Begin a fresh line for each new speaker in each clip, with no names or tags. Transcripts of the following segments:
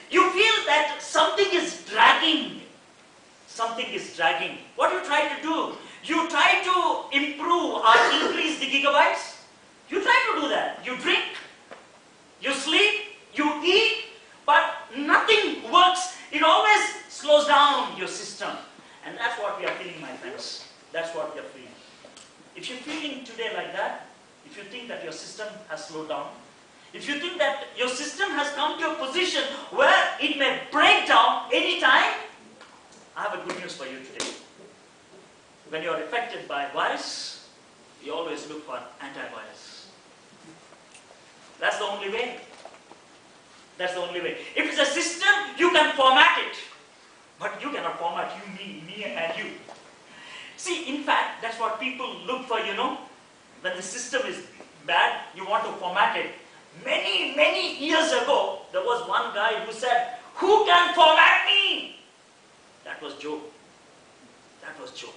You feel that something is dragging. Something is dragging. What do you try to do? You try to improve or increase the gigabytes. You try to do that. You drink, you sleep, you eat, but nothing works. It always slows down your system. And that's what we are feeling, my friends. That's what we are feeling. If you're feeling today like that, if you think that your system has slowed down, if you think that your system has come to a position where it may break down anytime, I have a good news for you today. When you are affected by a virus, you always look for antivirus. That's the only way. That's the only way. If it's a system, you can format it. But you cannot format you, me and you. See, in fact, that's what people look for, you know. When the system is bad, you want to format it. Many years ago, there was one guy who said, "Who can format me?" That was Joe. That was Joe.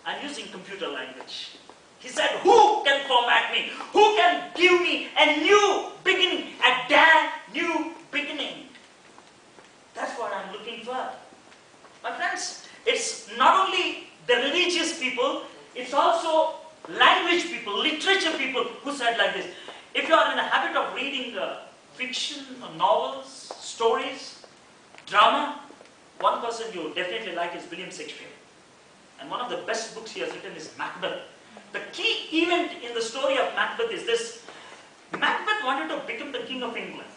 I'm using computer language. He said, "Who can format me? Who can give me a new beginning, a damn new beginning?" That's what I'm looking for. My friends, it's not only the religious people, it's also language people, literature people who said like this. If you are in the habit of reading fiction, or novels, stories, drama, one person you definitely like is William Shakespeare. And one of the best books he has written is Macbeth. The key event in the story of Macbeth is this. Macbeth wanted to become the king of England.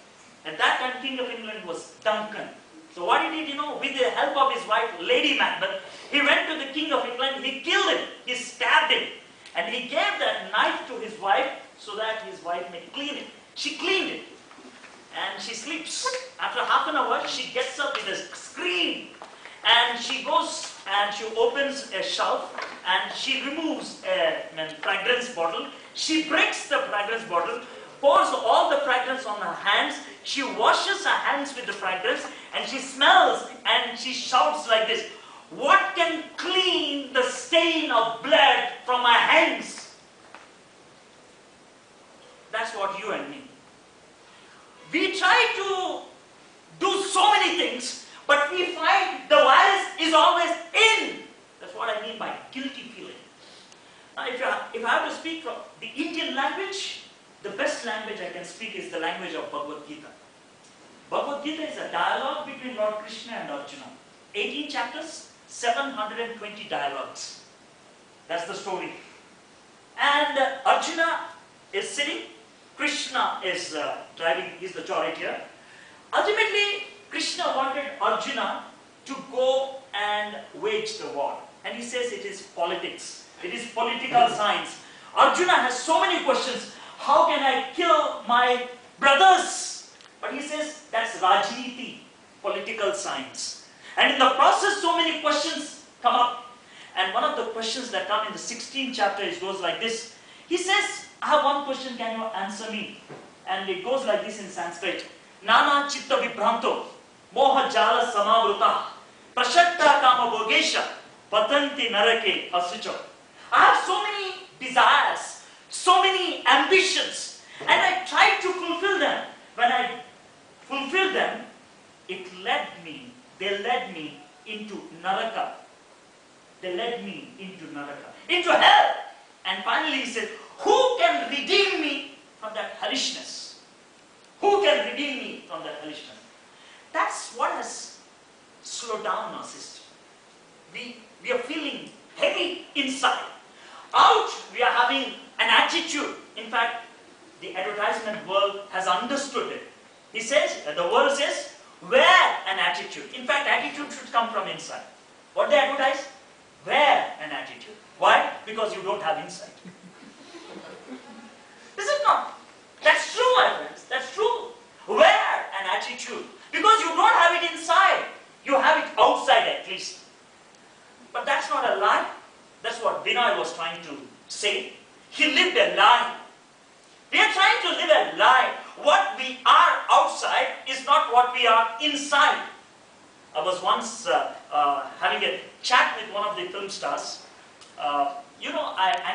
At that time, king of England was Duncan. So what he did, you know, with the help of his wife, Lady Macbeth, he went to the king of England, he killed him, he stabbed him. And he gave that knife to his wife so that his wife may clean it. She cleaned it. And she sleeps. After half an hour, she gets up with a scream. And she goes and she opens a shelf and she removes a fragrance bottle. She breaks the fragrance bottle, pours all the fragrance on her hands. She washes her hands with the fragrance and she smells and she shouts like this, "What can clean the stain of blood from my hands?" That's what you and me. We try to do so many things, but we find the virus is always in. That's what I mean by guilty feeling. Now, if I have to speak from the Indian language, the best language I can speak is the language of Bhagavad Gita. Bhagavad Gita is a dialogue between Lord Krishna and Arjuna. 18 chapters, 720 dialogues. That's the story. And Arjuna is sitting. Krishna is driving, he's the charioteer. Ultimately, Krishna wanted Arjuna to go and wage the war. And he says it is politics. It is political science. Arjuna has so many questions. How can I kill my brothers? But he says that's Rajniti, political science. And in the process, so many questions come up. And one of the questions that come in the 16th chapter, it goes like this. He says, "I have one question, can you answer me?" And it goes like this in Sanskrit. "Nana chitta vibhranto, moha jala samavruta, prashakta kama bhogesha, patanti narake asucho." I have so many desires, so many ambitions, and I try to fulfill them. When I fulfilled them, they led me into naraka. They led me into naraka, into hell. And finally he said, "Who can redeem me from that hellishness? Who can redeem me from that hellishness?" That's what has slowed down our system. We are feeling heavy inside. Out, we are having an attitude. In fact, the advertisement world has understood it. He says, the world says, wear an attitude. In fact, attitude should come from inside. What they advertise? Wear an attitude. Why? Because you don't have insight. Is it not? That's true, my friends. That's true. Wear an attitude. Because you don't have it inside. You have it outside at least. But that's not a lie. That's what Vinay was trying to say. He lived a lie. We are trying to live a lie. What we are outside is not what we are inside. I was once having a chat with one of the film stars. I